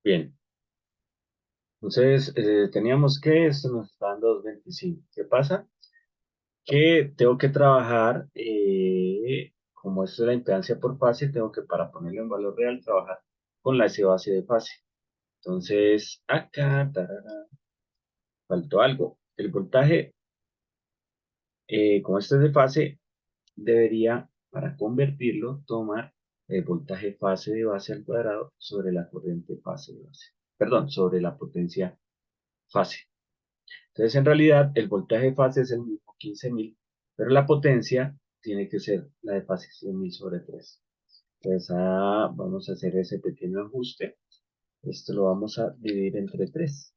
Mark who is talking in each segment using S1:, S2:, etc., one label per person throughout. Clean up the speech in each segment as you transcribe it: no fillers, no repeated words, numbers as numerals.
S1: Bien, entonces teníamos que esto nos está dando 2.25. ¿Qué pasa? Que tengo que trabajar, como esto es la impedancia por fase, tengo que para ponerlo en valor real trabajar con la S base de fase. Entonces, acá, tarara, faltó algo. El voltaje, como esto es de fase, debería, para convertirlo, tomar el voltaje fase de base al cuadrado sobre la corriente fase de base. Perdón, sobre la potencia fase. Entonces, en realidad, el voltaje de fase es el mismo 15.000, pero la potencia tiene que ser la de fase 100.000 sobre 3. Entonces, vamos a hacer ese pequeño ajuste. Esto lo vamos a dividir entre 3.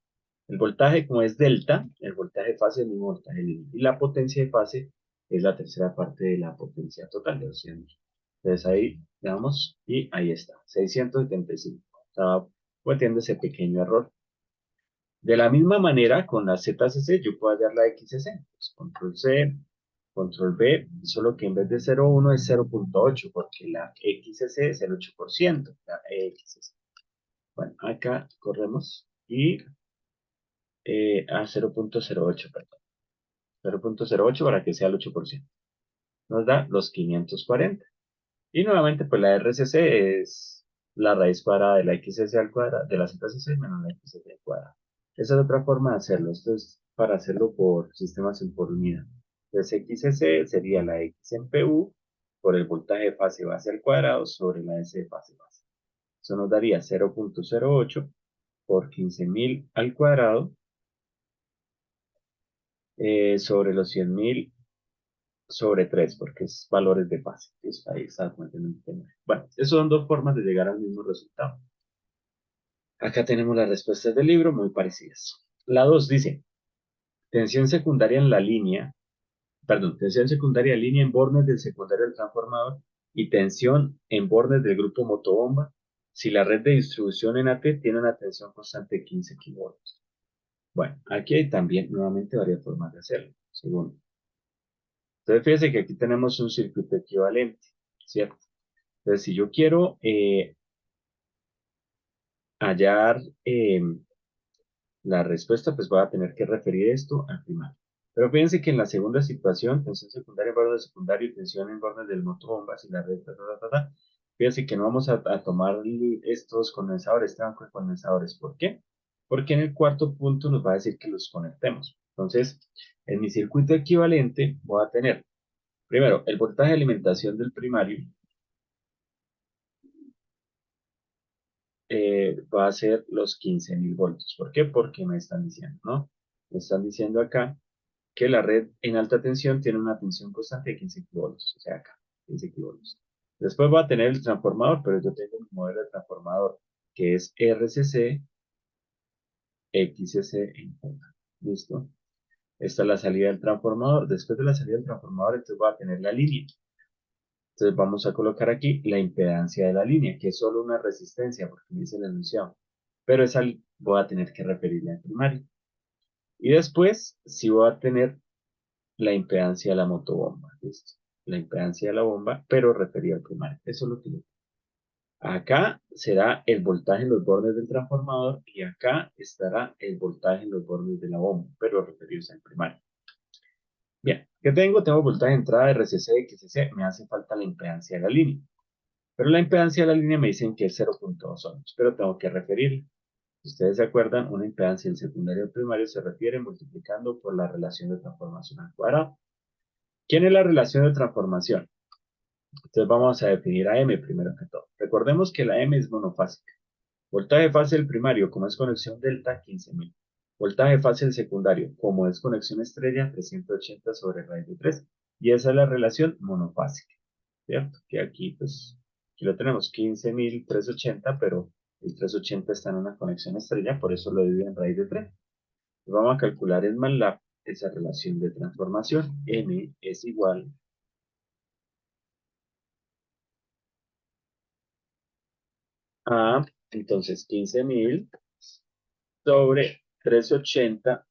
S1: El voltaje, como es delta, el voltaje de fase es el mismo voltaje lineal. Y la potencia de fase es la tercera parte de la potencia total de 200. Entonces, ahí le damos y ahí está, 675. Estaba cometiendo ese pequeño error. De la misma manera, con la ZCC, yo puedo hallar la XCC. Pues, control C, control V, solo que en vez de 0,1 es 0,8, porque la XCC es el 8%, la XCC. Bueno, acá corremos y a 0,08, perdón. 0,08 para que sea el 8%. Nos da los 540. Y nuevamente, pues la RCC es la raíz cuadrada de la XCC al cuadrado, de la ZCC menos la XCC al cuadrado. Esa es otra forma de hacerlo. Esto es para hacerlo por sistemas en por unidad. Entonces, XCC sería la X en PU por el voltaje de fase base al cuadrado sobre la S de fase base. Eso nos daría 0,08 por 15.000 al cuadrado sobre los 100.000 sobre 3, porque es valores de fase. Ahí está. Bueno, esas son dos formas de llegar al mismo resultado. Acá tenemos las respuestas del libro muy parecidas. La 2 dice, tensión secundaria en la línea, perdón, tensión secundaria en línea en bornes del secundario del transformador y tensión en bornes del grupo motobomba si la red de distribución en AT tiene una tensión constante de 15 kilovoltios. Bueno, aquí hay también nuevamente varias formas de hacerlo. Segundo. Entonces, fíjense que aquí tenemos un circuito equivalente, ¿cierto? Entonces, si yo quiero hallar la respuesta, pues voy a tener que referir esto al primario. Pero fíjense que en la segunda situación, tensión secundaria en bordes secundario y tensión en bordes del motobombas y la red, fíjense que no vamos a tomar estos condensadores, este banco de condensadores. ¿Por qué? Porque en el cuarto punto nos va a decir que los conectemos. Entonces, en mi circuito equivalente voy a tener, primero, el voltaje de alimentación del primario va a ser los 15.000 voltios. ¿Por qué? Porque me están diciendo, ¿no? Me están diciendo acá que la red en alta tensión tiene una tensión constante de 15 kilovoltios, o sea, acá, 15 kilovoltios. Después va a tener el transformador, pero yo tengo mi modelo de transformador, que es RCC, XCC en contra. ¿Listo? Esta es la salida del transformador. Después de la salida del transformador, entonces va a tener la línea. Entonces vamos a colocar aquí la impedancia de la línea, que es solo una resistencia, porque dice la enunciado. Pero esa voy a tener que referirla en primario. Y después, si voy a tener la impedancia de la motobomba, ¿listo? La impedancia de la bomba, pero referida al primario. Eso es lo que yo. Acá será el voltaje en los bordes del transformador y acá estará el voltaje en los bordes de la bomba, pero referidos al primario. Bien, ¿qué tengo? Tengo voltaje de entrada de RCC, XCC, me hace falta la impedancia de la línea. Pero la impedancia de la línea me dicen que es 0,2 ohms, pero tengo que referirla. Si ustedes se acuerdan, una impedancia del secundario al primario se refiere multiplicando por la relación de transformación al cuadrado. ¿Quién es la relación de transformación? Entonces vamos a definir a M primero que todo. Recordemos que la M es monofásica. Voltaje de fase del primario, como es conexión delta, 15.000. Voltaje de fase del secundario, como es conexión estrella, 380 sobre raíz de 3. Y esa es la relación monofásica, ¿cierto? Que aquí, pues, aquí lo tenemos, 15.380, pero el 380 está en una conexión estrella, por eso lo divido en raíz de 3. Y vamos a calcular en MATLAB esa relación de transformación. M es igual a, entonces, 15.000 sobre 380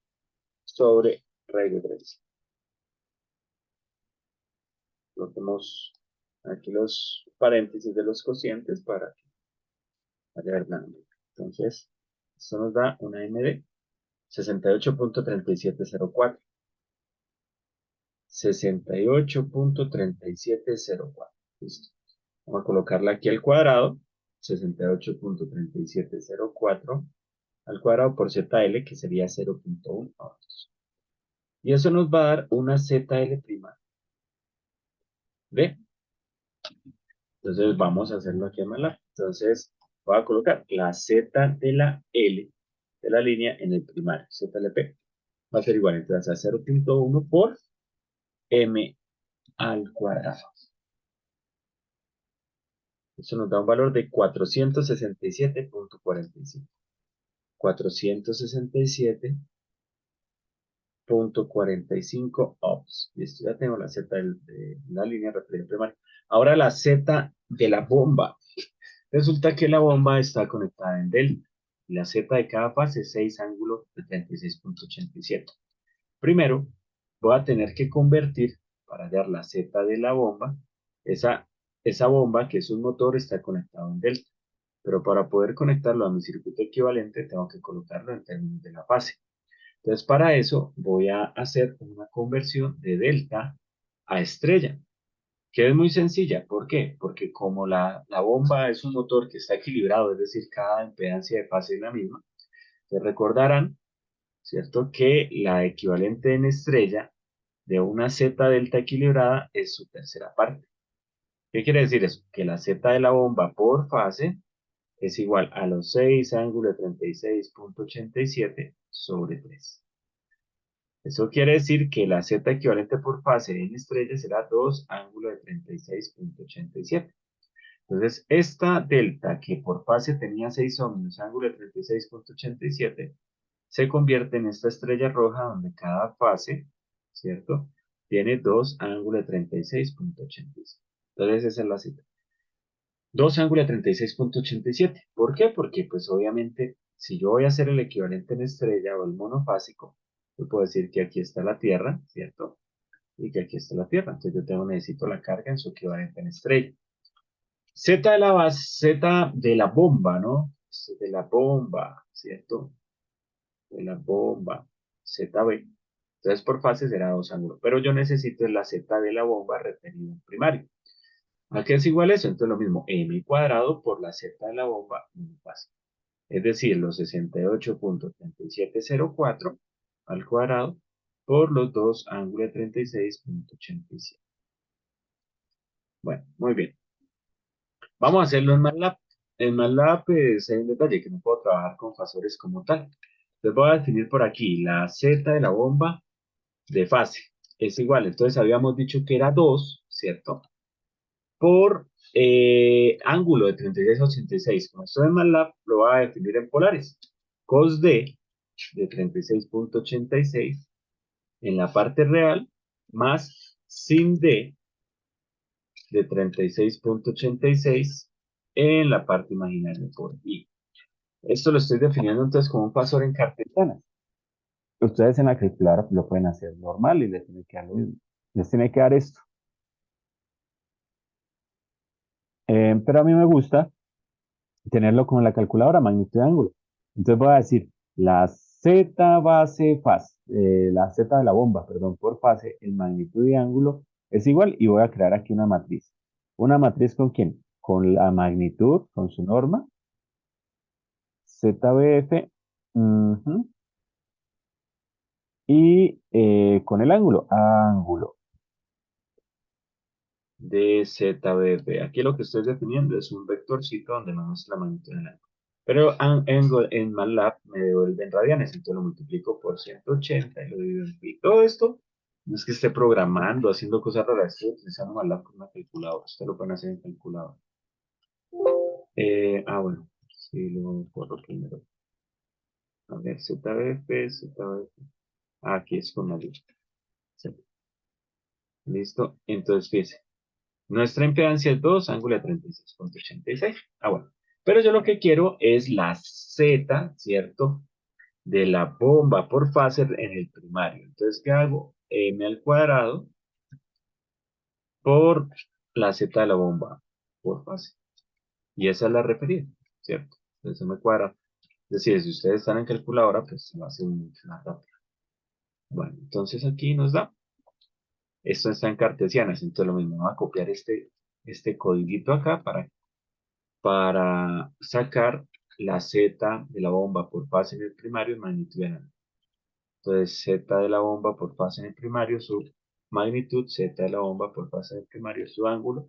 S1: sobre raíz de 3. Coloquemos aquí los paréntesis de los cocientes para que vaya ganando. Entonces, esto nos da una M de 68.3704. 68.3704. Listo. Vamos a colocarla aquí al cuadrado. 68.3704 al cuadrado por ZL, que sería 0.1 ohms. Y eso nos va a dar una ZL prima de. Entonces vamos a hacerlo aquí en MATLAB. Entonces voy a colocar la Z de la L de la línea en el primario. ZLP va a ser igual entonces a 0.1 por M al cuadrado. Eso nos da un valor de 467.45. 467.45 ohms. Listo, ya tengo la Z de la línea referida primaria. Ahora la Z de la bomba. Resulta que la bomba está conectada en delta. Y la Z de cada fase es 6 ángulo de 36.87. Primero, voy a tener que convertir, para hallar la Z de la bomba, esa, esa bomba, que es un motor, está conectado en delta. Pero para poder conectarlo a mi circuito equivalente, tengo que colocarlo en términos de la fase. Entonces, para eso voy a hacer una conversión de delta a estrella, que es muy sencilla. ¿Por qué? Porque como la bomba es un motor que está equilibrado, es decir, cada impedancia de fase es la misma, se recordarán, ¿cierto?, que la equivalente en estrella de una Z delta equilibrada es su tercera parte. ¿Qué quiere decir eso? Que la Z de la bomba por fase es igual a los 6 ángulo de 36.87 sobre 3. Eso quiere decir que la Z equivalente por fase en estrella será 2 ángulo de 36.87. Entonces, esta delta que por fase tenía 6 ohmios, ángulo de 36.87, se convierte en esta estrella roja donde cada fase, ¿cierto?, tiene 2 ángulo de 36.87. Entonces, esa es la cita. 2 ángulo de 36.87. ¿Por qué? Porque, pues, obviamente, si yo voy a hacer el equivalente en estrella o el monofásico, yo puedo decir que aquí está la Tierra, ¿cierto? Y que aquí está la Tierra. Entonces, necesito la carga en su equivalente en estrella. Z de la base, Z de la bomba, ¿no? De la bomba, ¿cierto? De la bomba, ZB. Entonces, por fase será 2 ángulos. Pero yo necesito la Z de la bomba retenida en primario. ¿A qué es igual eso? Entonces, lo mismo, m cuadrado por la Z de la bomba en fase. Es decir, los 68.3704 al cuadrado por los 2 ángulos de 36.87. Bueno, muy bien. Vamos a hacerlo en MATLAB. En MATLAB, pues, hay un detalle que no puedo trabajar con fasores como tal. Entonces voy a definir por aquí la Z de la bomba de fase. Es igual, entonces habíamos dicho que era 2, ¿cierto? Por ángulo de 36.86. Como esto en MATLAB, lo voy a definir en polares. Cos de 36.86 en la parte real más sin de 36.86 en la parte imaginaria por i. Esto lo estoy definiendo entonces como un fasor en carpetanas. Ustedes en la calculadora lo pueden hacer normal y les tiene que dar lo mismo. Les tiene que dar esto. Pero a mí me gusta tenerlo como en la calculadora, magnitud de ángulo. Entonces voy a decir la Z base fase, la Z de la bomba, perdón, por fase, en magnitud de ángulo es igual y voy a crear aquí una matriz. ¿Una matriz con quién? Con la magnitud, con su norma, ZBF, y con el ángulo de ZBF. Aquí lo que estoy definiendo es un vectorcito donde no es la magnitud del ángulo. Pero en MATLAB me devuelven radianes, entonces lo multiplico por 180 y lo divido en pi. Todo esto no es que esté programando, haciendo cosas raras, estoy utilizando MATLAB con una calculadora. Ustedes lo pueden hacer en calculadora. Bueno, sí, lo corro primero. A ver, ZBF. Aquí es con la luz. Listo. Entonces, fíjense. Nuestra impedancia es 2, ángulo de 36.86. Bueno. Pero yo lo que quiero es la Z, ¿cierto?, de la bomba por fase en el primario. Entonces, ¿qué hago? M al cuadrado por la Z de la bomba por fase. Y esa es la referida, ¿cierto? Entonces, M al cuadrado. Es decir, si ustedes están en calculadora, pues se lo hacen mucho más rápido. Bueno, entonces aquí nos da, esto está en cartesianas, entonces lo mismo, vamos a copiar este codiguito acá para sacar la z de la bomba por fase en el primario y magnitud en el. Entonces, z de la bomba por fase en el primario, su magnitud, z de la bomba por fase en el primario, su ángulo,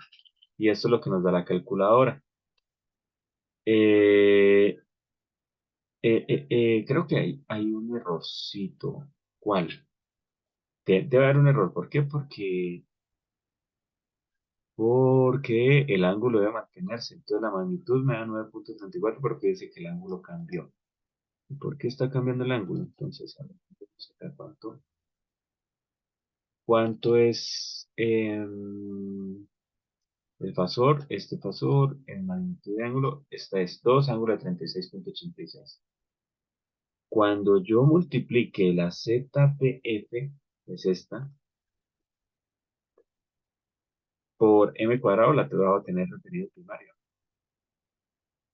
S1: y esto es lo que nos da la calculadora. Eh, creo que hay un errorcito. ¿Cuál? Debe haber un error. ¿Por qué? Porque el ángulo debe mantenerse. Entonces la magnitud me da 9,34 porque dice que el ángulo cambió. ¿Y por qué está cambiando el ángulo? Entonces, a ver, vamos a ver cuánto es el fasor, este fasor, en magnitud de ángulo, esta es 2 ángulo de 36,86. Cuando yo multiplique la ZPF, es esta, por m cuadrado, la voy a tener referido primario,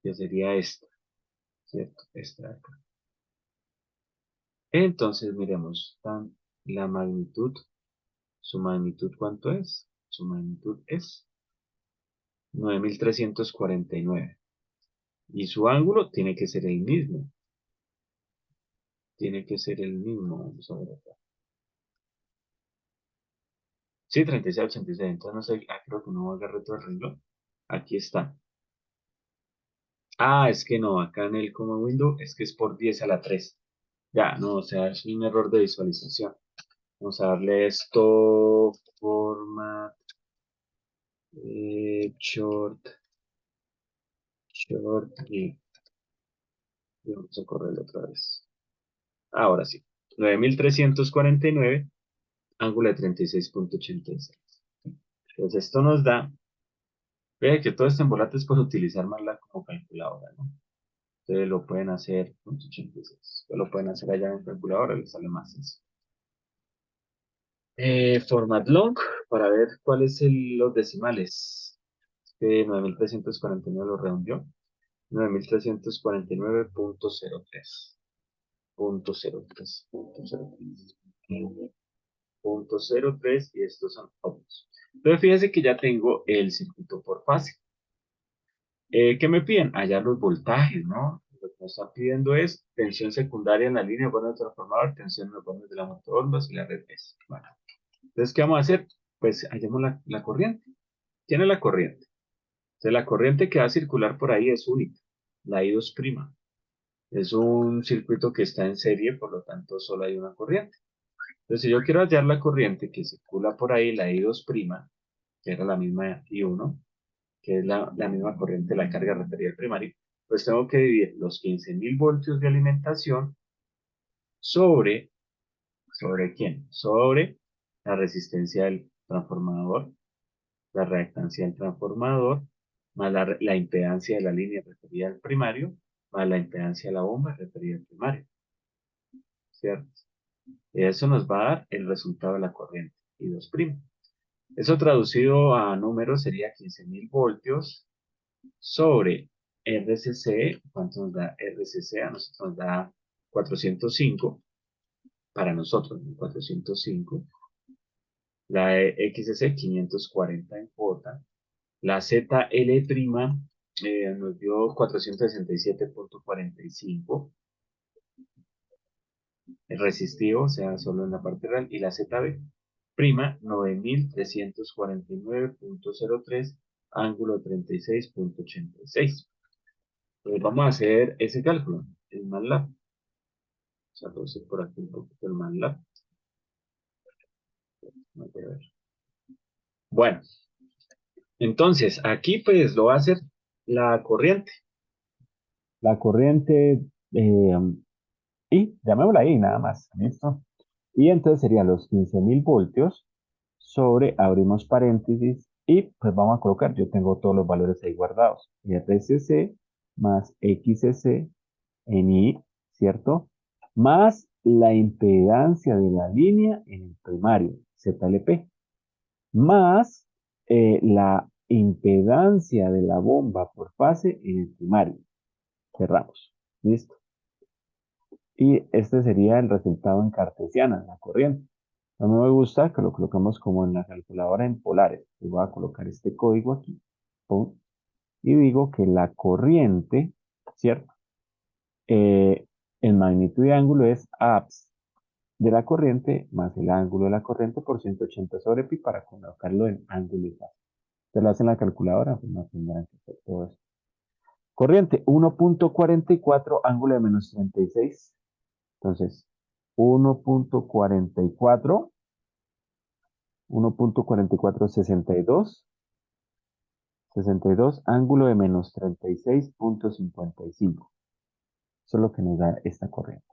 S1: que sería esta, ¿cierto? Esta de acá. Entonces, miremos, la magnitud, su magnitud, ¿cuánto es? Su magnitud es 9,349. Y su ángulo tiene que ser el mismo. Tiene que ser el mismo. Vamos a ver acá. Sí, 36,86. Entonces, no sé, creo que no agarré todo el reloj. Aquí está. Ah, es que no, acá en el como window es que es por 10 a la 3. Ya, no, o sea, es un error de visualización. Vamos a darle esto, format, y vamos a correrlo otra vez. Ahora sí, 9,349, ángulo de 36,86. Entonces esto nos da, ve que todo este embolate es por utilizar MATLAB como calculadora, ¿no? Ustedes lo pueden hacer, 86, ustedes lo pueden hacer allá en calculadora, les sale más sencillo. Format long, para ver cuáles son los decimales. 9,349 lo redondeó. 9,349,03. Punto 03. Punto 03 y estos son ohms. Entonces fíjense que ya tengo el circuito por fase. ¿Qué me piden? Hallar los voltajes, ¿no? Lo que nos están pidiendo es tensión secundaria en la línea de bornes del transformador, tensión en los bornes de la motobombas y la red S. Bueno, entonces, ¿qué vamos a hacer? Pues hallemos la corriente. ¿Quién es la corriente? Entonces, la corriente que va a circular por ahí es única, la I2'. Es un circuito que está en serie, por lo tanto, solo hay una corriente. Entonces, si yo quiero hallar la corriente que circula por ahí, la I2', que era la misma I1, que es la misma corriente de la carga referida al primario, pues tengo que dividir los 15.000 voltios de alimentación sobre, ¿sobre quién? Sobre la resistencia del transformador, la reactancia del transformador, más la impedancia de la línea referida al primario, más la impedancia de la bomba referida al primario, ¿cierto? Y eso nos va a dar el resultado de la corriente, I2'. Eso traducido a números sería 15.000 voltios sobre RCC. ¿Cuánto nos da RCC? A nosotros nos da 405, para nosotros, 405. La XC 540 en J. La ZL' nos dio 467,45. El resistivo, o sea, solo en la parte real. Y la ZB', 9,349,03, ángulo 36,86. Pues vamos a hacer ese cálculo, el MATLAB. Vamos a reducir por aquí un poquito el MATLAB. Vamos a ver. Bueno, entonces aquí pues lo va a hacer la corriente. La corriente, eh, y llamémosla ahí nada más, ¿listo? Y entonces serían los 15.000 voltios sobre, abrimos paréntesis, y pues vamos a colocar, yo tengo todos los valores ahí guardados. RCC más XCC en I, ¿cierto? Más la impedancia de la línea en el primario, ZLP, más la impedancia de la bomba por fase en el primario. Cerramos. ¿Listo?
S2: Y este sería el resultado en cartesiana, la corriente. A mí me gusta que lo colocamos como en la calculadora en polares. Y voy a colocar este código aquí. Pum, y digo que la corriente, ¿cierto? Eh, el magnitud de ángulo es abs de la corriente más el ángulo de la corriente por 180 sobre pi para colocarlo en ángulo y fase. Ustedes lo hacen en la calculadora, pues no tendrán que hacer todo eso. Corriente 1,44, ángulo de menos 36. Entonces, 1,44, 1,44, 62, ángulo de menos 36,55. Eso es lo que nos da esta corriente.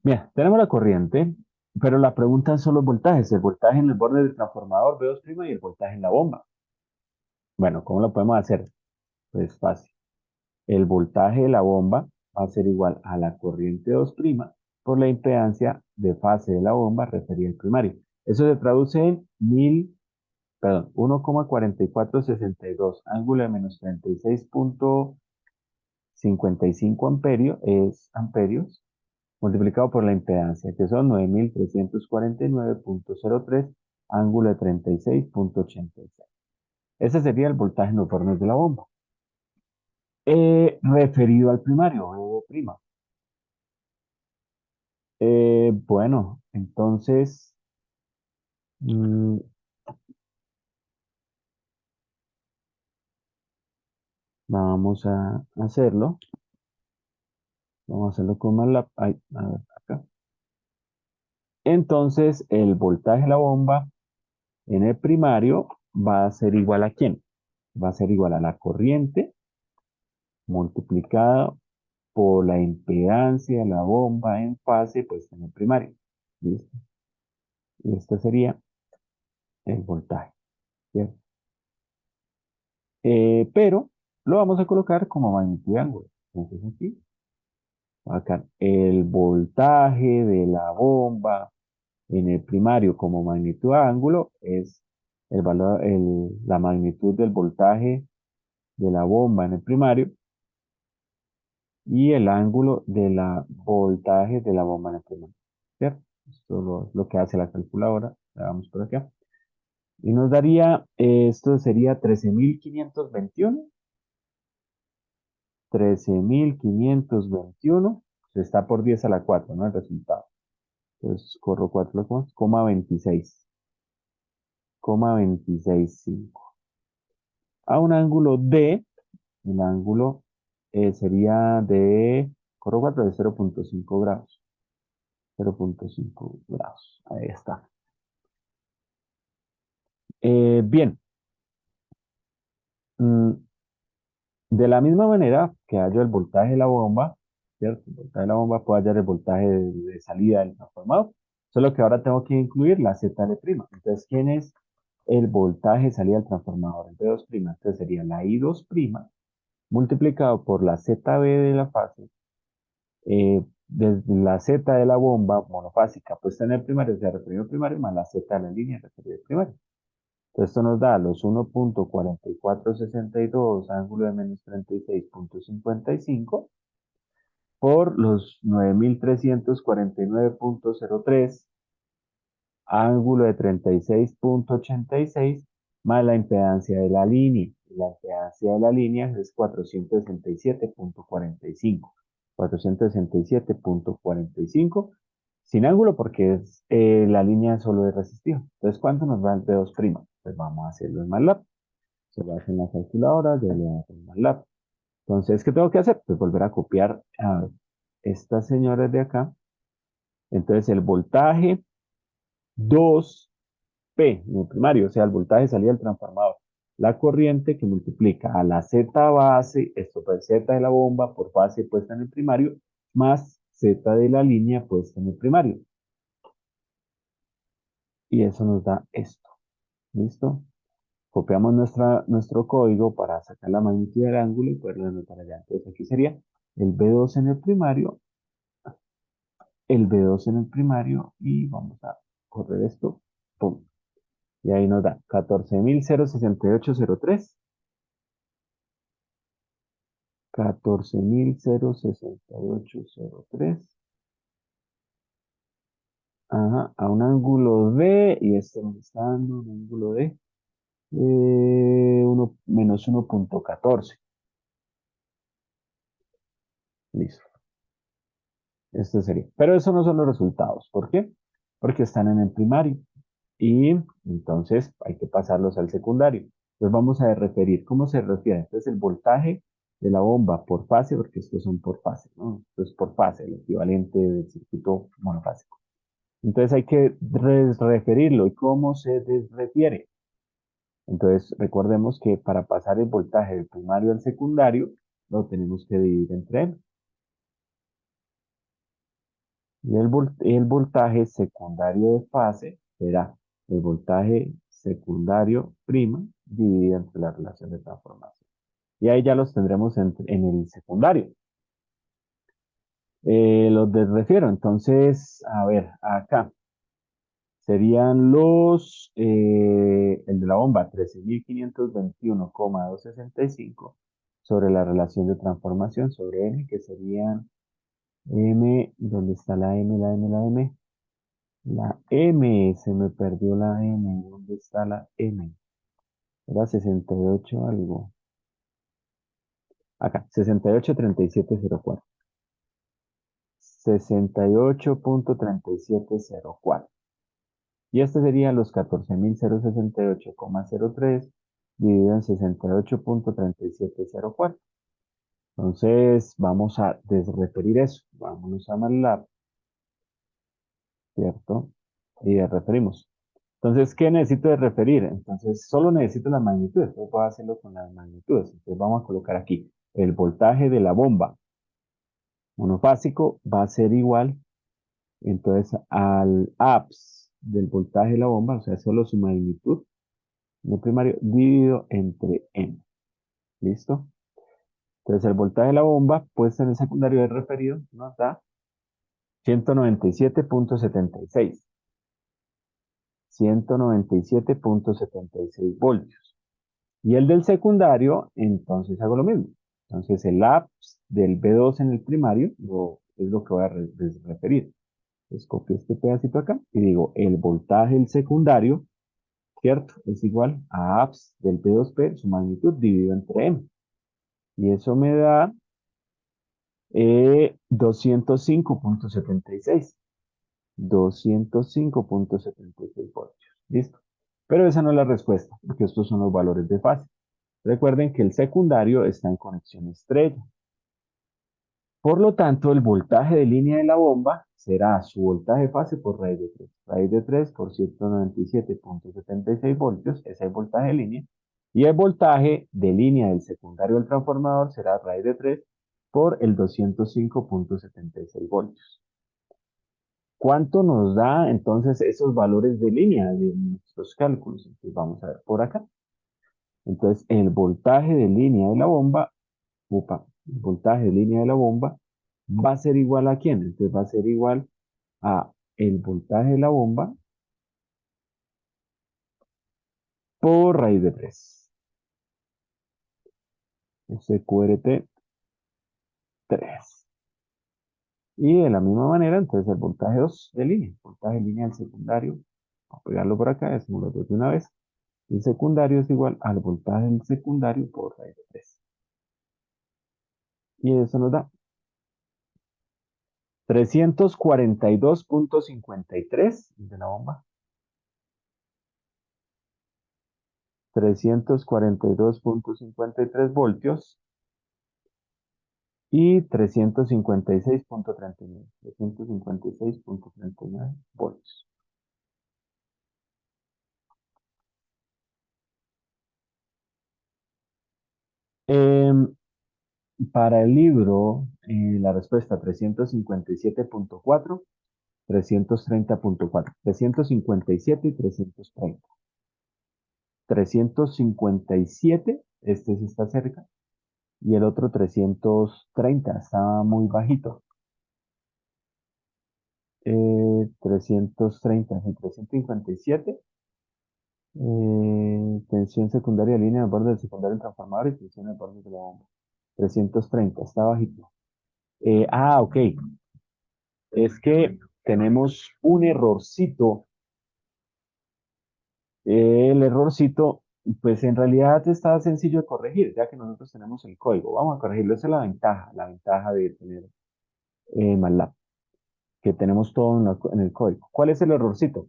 S2: Bien, tenemos la corriente, pero la pregunta son los voltajes. El voltaje en el borde del transformador V2' y el voltaje en la bomba. Bueno, ¿cómo lo podemos hacer? Pues fácil. El voltaje de la bomba va a ser igual a la corriente 2' por la impedancia de fase de la bomba referida al primario. Eso se traduce en 1,4462, ángulo de menos 36,55 amperios, multiplicado por la impedancia, que son 9349,03, ángulo de 36,86. Ese sería el voltaje en los bornes de la bomba. Referido al primario, V'. Bueno, entonces mm, vamos a hacerlo. Vamos a hacerlo con MATLAB. Ay, a ver, acá. Entonces, el voltaje de la bomba en el primario va a ser igual a ¿quién? Va a ser igual a la corriente multiplicada por la impedancia de la bomba en fase puesta en el primario. ¿Listo? Y este sería el voltaje, ¿cierto? Pero lo vamos a colocar como magnitud de ángulo. Entonces aquí, acá, el voltaje de la bomba en el primario como magnitud de ángulo es el valor, la magnitud del voltaje de la bomba en el primario y el ángulo de la voltaje de la bomba en el primario. ¿Cierto? Esto es lo que hace la calculadora. La vamos por acá. Y nos daría, esto sería 13.521. 13.521. Se está por 10 a la 4, ¿no? El resultado. Entonces corro 4 más, coma 26,265. A un ángulo D, el ángulo sería de, corro 4 de 0,5 grados. 0,5 grados. Ahí está. Bien. Mm, de la misma manera que hallo el voltaje de la bomba, ¿cierto? El voltaje de la bomba puedo hallar el voltaje de salida del transformador. Solo que ahora tengo que incluir la ZL'. Entonces, ¿quién es el voltaje de salida del transformador? El B2'. Entonces sería la I2' multiplicado por la ZB de la fase, desde la Z de la bomba monofásica puesta en el primario, sea referido al primario, más la Z de la línea referida al primario. Entonces esto nos da los 1,4462 ángulo de menos 36,55 por los 9.349,03 ángulo de 36,86 más la impedancia de la línea. La impedancia de la línea es 467,45. 467,45 sin ángulo porque es, la línea solo de resistido. Entonces, ¿cuánto nos va el P2'? Pues vamos a hacerlo en MATLAB. Se lo hace en la calculadora, yo lo hago en MATLAB. Entonces, ¿qué tengo que hacer? Pues volver a copiar a estas señoras de acá. Entonces, el voltaje 2 P en el primario, o sea, el voltaje salida del transformador. La corriente que multiplica a la Z base, esto pues Z de la bomba por fase puesta en el primario, más Z de la línea puesta en el primario. Y eso nos da esto. ¿Listo? Copiamos nuestro código para sacar la magnitud del ángulo y poderlo anotar allá. Entonces aquí sería el B2 en el primario, el B2 en el primario y vamos a correr esto. ¡Pum! Y ahí nos da 14.068,03. 14.068.03. Ajá, a un ángulo D, y este nos está dando un ángulo de menos 1.14. Listo. Esto sería. Pero esos no son los resultados. ¿Por qué? Porque están en el primario. Y entonces hay que pasarlos al secundario. Entonces vamos a referir. ¿Cómo se refiere? Entonces el voltaje de la bomba por fase, porque estos son por fase, ¿no? Esto es por fase, el equivalente del circuito monofásico. Entonces hay que referirlo. ¿Y cómo se refiere? Entonces recordemos que para pasar el voltaje del primario al secundario, lo tenemos que dividir entre n. Y el voltaje secundario de fase será el voltaje secundario prima dividido entre la relación de transformación. Y ahí ya los tendremos en el secundario. Los desrefiero. Entonces, a ver, acá serían el de la bomba 13.521,265 sobre la relación de transformación sobre M, que serían M, ¿dónde está la M, la M, la M? La M, se me perdió la M. ¿Dónde está la M? Era 68 algo. Acá, 68.3704. 68.3704. Y este sería los 14.068,03 dividido en 68.3704. Entonces, vamos a desreferir eso. Vámonos a MATLAB, ¿cierto? Y desreferimos. Entonces, ¿qué necesito de referir? Entonces, solo necesito las magnitudes. Yo puedo hacerlo con las magnitudes. Entonces, vamos a colocar aquí el voltaje de la bomba monofásico va a ser igual, entonces, al APS del voltaje de la bomba, o sea, solo su magnitud de primario, dividido entre M. ¿Listo? Entonces, el voltaje de la bomba, puesto en el secundario de referido, nos da 197.76. 197.76 voltios. Y el del secundario, entonces hago lo mismo. Entonces el apps del B2 en el primario es lo que voy a referir. Entonces copio este pedacito acá y digo, el voltaje del secundario, ¿cierto? Es igual a apps del B2P, su magnitud dividido entre M. Y eso me da 205.76. 205.76 voltios. ¿Listo? Pero esa no es la respuesta, porque estos son los valores de fase. Recuerden que el secundario está en conexión estrella. Por lo tanto, el voltaje de línea de la bomba será su voltaje de fase por raíz de 3. Raíz de 3 por 197.76 voltios es el voltaje de línea. Y el voltaje de línea del secundario del transformador será raíz de 3 por el 205.76 voltios. ¿Cuánto nos da entonces esos valores de línea de nuestros cálculos? Entonces vamos a ver por acá. Entonces el voltaje de línea de la bomba, el voltaje de línea de la bomba va a ser igual ¿a quién? Entonces va a ser igual a el voltaje de la bomba por raíz de 3. SQRT 3. Y de la misma manera, entonces el voltaje 2 de línea, voltaje de línea del secundario, vamos a pegarlo por acá, decimos los dos de una vez. El secundario es igual al voltaje del secundario por raíz de 3. Y eso nos da 342.53 de la bomba. 342.53 voltios y 356.39. 356.39 voltios. Em, para el libro, la respuesta 357.4, 330.4. 357 y 330. 357, este sí está cerca, y el otro 330, está muy bajito. 330, sí, 357. Tensión secundaria de línea de borde del secundario del transformador y tensión de borde de la bomba. 330, está bajito. Ok, es que tenemos un errorcito. El errorcito, pues en realidad está sencillo de corregir, ya que nosotros tenemos el código. Vamos a corregirlo, esa es la ventaja de tener MATLAB, que tenemos todo en el código. ¿Cuál es el errorcito?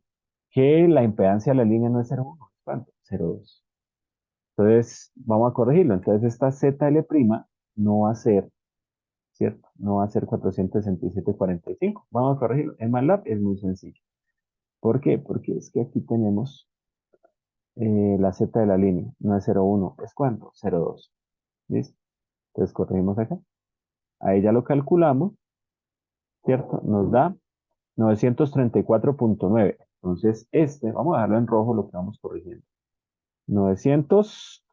S2: Que la impedancia de la línea no es 0,1, ¿es cuánto? 0,2. Entonces, vamos a corregirlo. Entonces, esta ZL' no va a ser, ¿cierto? No va a ser 467,45. Vamos a corregirlo. En MATLAB es muy sencillo. ¿Por qué? Porque es que aquí tenemos la Z de la línea. No es 0,1, ¿es cuánto? 0,2. ¿Listo? Entonces, corregimos acá. Ahí ya lo calculamos, ¿cierto? Nos da 934,9. Entonces, vamos a dejarlo en rojo lo que vamos corrigiendo. 900,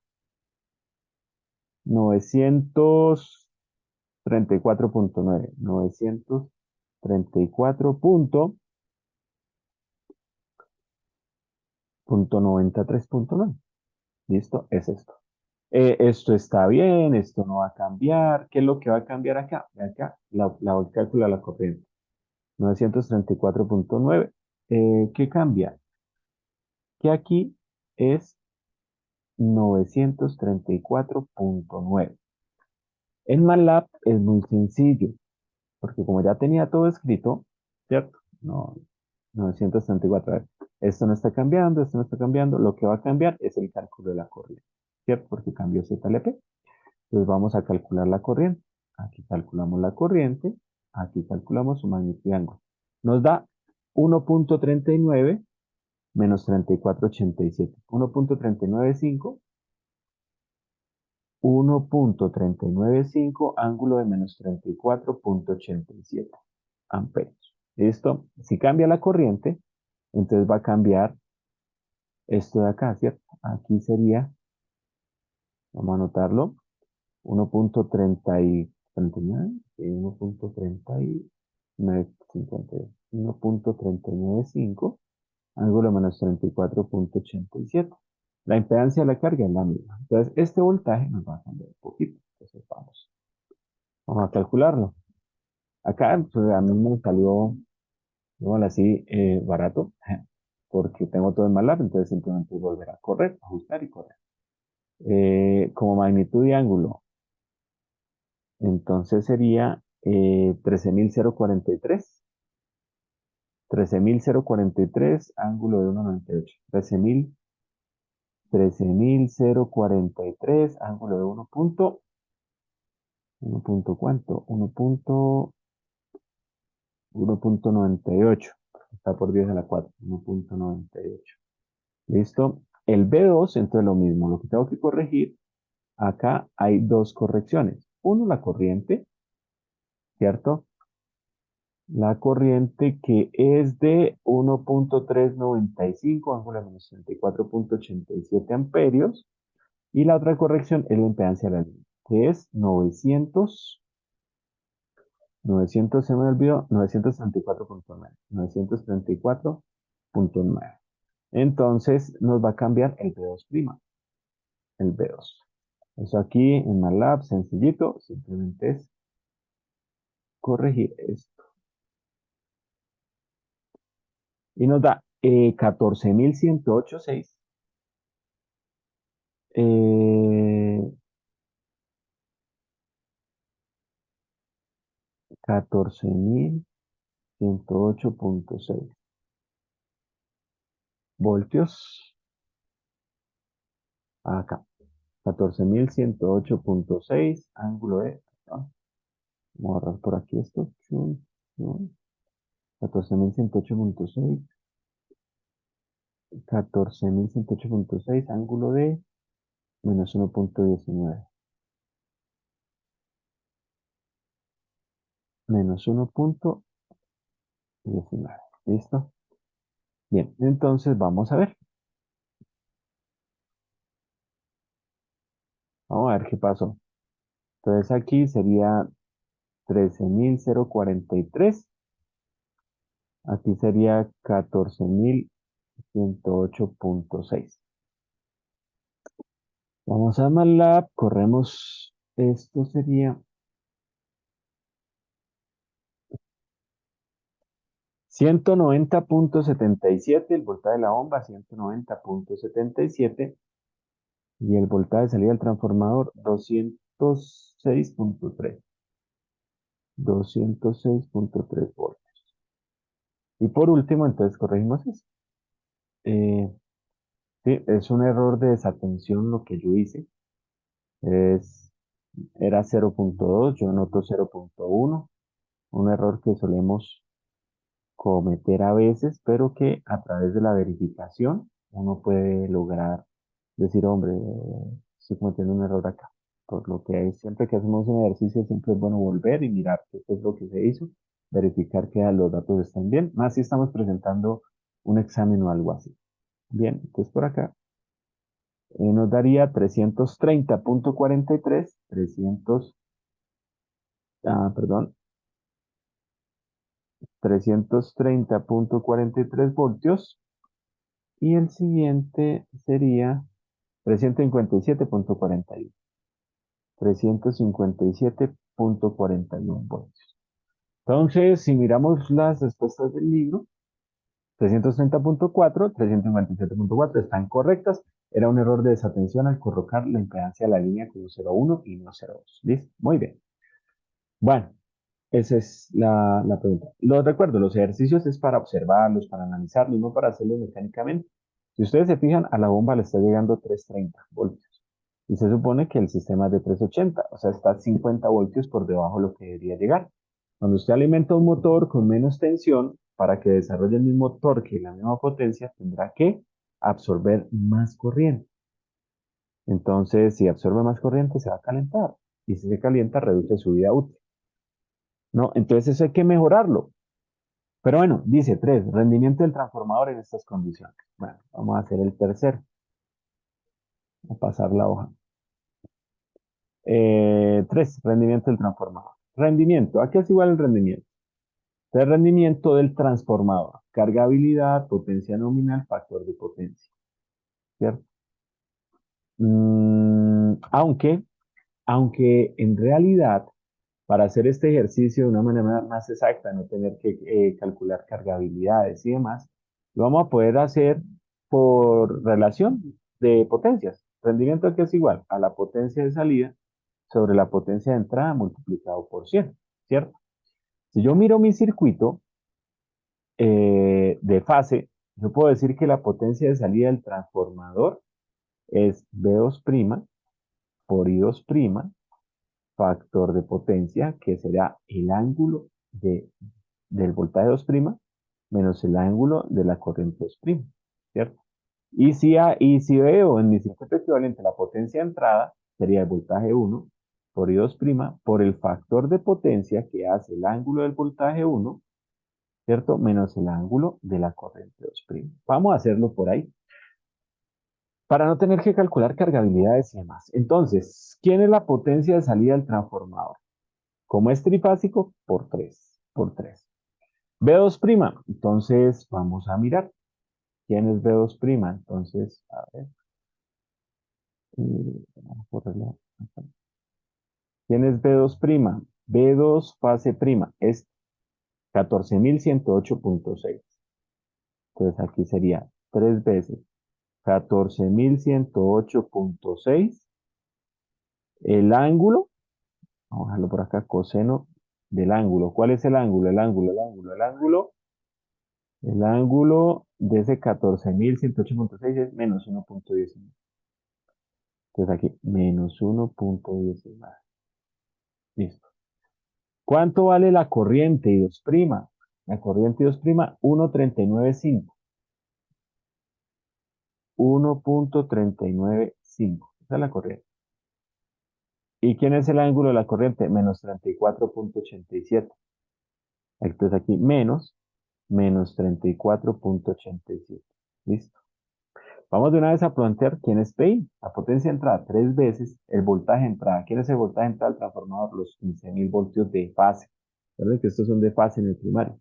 S2: 934,9. 934,93,9. ¿Listo? Es esto. Esto está bien, esto no va a cambiar. ¿Qué es lo que va a cambiar acá? De acá, la cálcula de la corriente. 934,9. ¿Qué cambia? Que aquí es 934,9. En MATLAB es muy sencillo, porque como ya tenía todo escrito, ¿cierto? No, 934. A ver, esto no está cambiando, esto no está cambiando. Lo que va a cambiar es el cálculo de la corriente, ¿cierto? Porque cambió ZLP. Entonces vamos a calcular la corriente. Aquí calculamos la corriente, aquí calculamos su magnitud y ángulo. Nos da 1,39 menos 34,87. 1,395, 1,395, ángulo de menos 34,87 amperios. ¿Listo? Si cambia la corriente, entonces va a cambiar esto de acá, ¿cierto? Aquí sería, vamos a anotarlo, 1,39, sí, 1,395, ángulo menos 34,87. La impedancia de la carga es la misma. Entonces, este voltaje nos va a cambiar un poquito. Entonces, vamos a calcularlo. Acá, pues, a mí me salió, digámoslo así, barato, porque tengo todo en MATLAB, entonces simplemente volver a correr, ajustar y correr. Como magnitud y ángulo, entonces sería 13,043. 13,043, ángulo de 1,98. 13,043, ángulo de 1 punto ¿cuánto? 1,98. Está por 10 a la 4. 1,98. ¿Listo? El B2, entonces lo mismo. Lo que tengo que corregir, acá hay dos correcciones. Uno, la corriente, ¿cierto? La corriente que es de 1,395, ángulo de menos 34,87 amperios. Y la otra corrección es la impedancia de la línea, que es 900 se me olvidó, 934,9. 934,9. Entonces nos va a cambiar el B2', el B2. Eso aquí en MATLAB, sencillito, simplemente es corregir esto. Y nos da 14,108,6. 14,108,6 voltios acá. 14,108,6, ángulo de... ¿no? Vamos a borrar por aquí esto. 14,108,6. 14,108,6, ángulo de menos 1,19. Menos 1,19. ¿Listo? Bien, entonces vamos a ver. Vamos a ver qué pasó. Entonces aquí sería 13,043. Aquí sería 14,108,6. Vamos a MATLAB, corremos Esto sería 190,77 el voltaje de la bomba, 190,77 y el voltaje de salida del transformador, 206,3. 206,3 voltios. Y por último, entonces corregimos eso. Eh, sí, es un error de desatención lo que yo hice. Es, era 0,2, yo noto 0,1. Un error que solemos cometer a veces, pero que a través de la verificación uno puede lograr decir, hombre, estoy cometiendo un error acá. Por lo que siempre que hacemos un ejercicio, siempre es bueno volver y mirar qué es lo que se hizo, verificar que los datos están bien, más si estamos presentando un examen o algo así. Bien, entonces por acá nos daría 330,43, 330,43 voltios. Y el siguiente sería 357,41. 357,41 voltios. Entonces, si miramos las respuestas del libro, 330,4, 357,4 están correctas. Era un error de desatención al colocar la impedancia de la línea como 0,1 y no 0,2. ¿Listo? Muy bien. Bueno, esa es la pregunta. Los recuerdo, los ejercicios es para observarlos, para analizarlos, no para hacerlos mecánicamente. Si ustedes se fijan, a la bomba le está llegando 330 voltios. Y se supone que el sistema es de 380, o sea, está 50 voltios por debajo de lo que debería llegar. Cuando usted alimenta un motor con menos tensión, para que desarrolle el mismo torque y la misma potencia, tendrá que absorber más corriente. Entonces, si absorbe más corriente, se va a calentar. Y si se calienta, reduce su vida útil. ¿No? Entonces, eso hay que mejorarlo. Pero bueno, dice 3, rendimiento del transformador en estas condiciones. Bueno, vamos a hacer el tercero. Vamos a pasar la hoja. 3, rendimiento del transformador. Rendimiento, ¿a qué es igual el rendimiento? El rendimiento del transformador. Cargabilidad, potencia nominal, factor de potencia. ¿Cierto? Aunque en realidad, para hacer este ejercicio de una manera más exacta, no tener que calcular cargabilidades y demás, lo vamos a poder hacer por relación de potencias. Rendimiento que es igual a la potencia de salida sobre la potencia de entrada multiplicado por 100, ¿cierto? Si yo miro mi circuito de fase, yo puedo decir que la potencia de salida del transformador es V2' por I2', factor de potencia, que será el ángulo del voltaje 2' menos el ángulo de la corriente 2', ¿cierto? Y si veo en mi circuito equivalente la potencia de entrada, sería el voltaje 1 por I2' por el factor de potencia que hace el ángulo del voltaje 1, ¿cierto? Menos el ángulo de la corriente 2'. Vamos a hacerlo por ahí, para no tener que calcular cargabilidades y demás. Entonces, ¿quién es la potencia de salida del transformador? Como es trifásico, por 3, por 3. V2', entonces vamos a mirar. ¿Quién es V2'? Entonces, a ver. Vamos a ponerlo acá. ¿Quién es V2'? V2 fase prima es 14.108,6. Entonces aquí sería 3 veces 14.108,6. El ángulo, vamos a dejarlo por acá, coseno del ángulo. ¿Cuál es el ángulo? El ángulo de ese 14.108,6 es menos 1,19. Entonces aquí, menos 1,19. Listo. ¿Cuánto vale la corriente I2'? La corriente I2', 1,395. 1,395. Esa es la corriente. ¿Y quién es el ángulo de la corriente? Menos 34,87. Entonces aquí menos 34,87. Listo. Vamos de una vez a plantear quién es PI. La potencia de entrada, 3 veces el voltaje de entrada. ¿Quién es el voltaje de entrada del transformador? Los 15.000 voltios de fase. Recuerden que estos son de fase en el primario.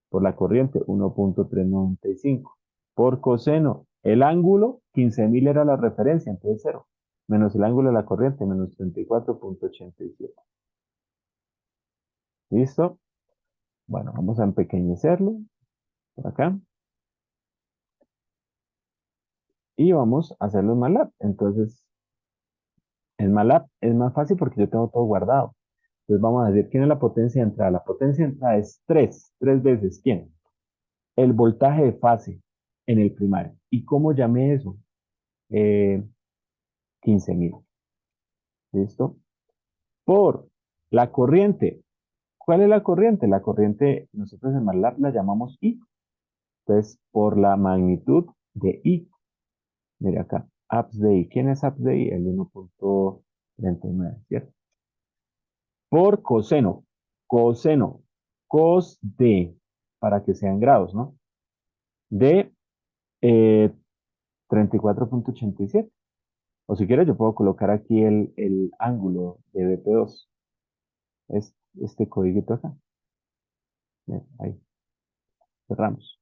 S2: Por la corriente, 1,395. Por coseno, el ángulo, 15.000 era la referencia, entonces 0. menos el ángulo de la corriente, menos 34,87. ¿Listo? Bueno, vamos a empequeñecerlo por acá. Y vamos a hacerlo en MATLAB. Entonces, en MATLAB es más fácil porque yo tengo todo guardado. Entonces vamos a decir, ¿quién es la potencia de entrada? La potencia de entrada es 3 veces, ¿quién? El voltaje de fase en el primario. ¿Y cómo llamé eso? 15.000. ¿Listo? Por la corriente. ¿Cuál es la corriente? La corriente, nosotros en MATLAB la llamamos I. Entonces, por la magnitud de I. Mire acá, apps de I. ¿Quién es apps de I? El 1,39, ¿cierto? Por coseno. Coseno. Cos de, para que sean grados, ¿no? De 34,87. O si quieres, yo puedo colocar aquí el ángulo de BP2. Es este código acá. Bien, ahí, cerramos.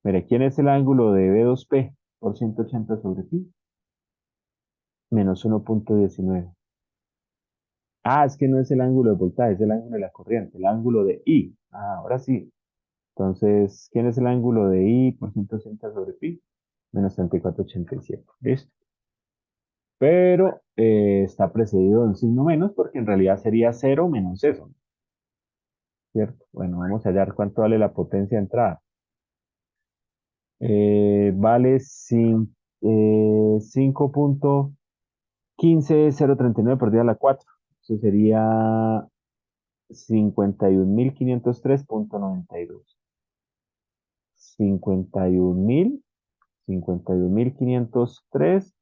S2: Mire, ¿quién es el ángulo de B2P por 180 sobre pi? Menos 1,19. Ah, es que no es el ángulo de voltaje, es el ángulo de la corriente, el ángulo de I. Ah, ahora sí. Entonces, ¿quién es el ángulo de I por 180 sobre pi? Menos 34,87. ¿Listo? Pero está precedido de un signo menos porque en realidad sería cero menos eso, ¿cierto? Bueno, vamos a hallar cuánto vale la potencia de entrada. Vale 5,15039 por día a la 4. Eso sería 51.503,92. 51.503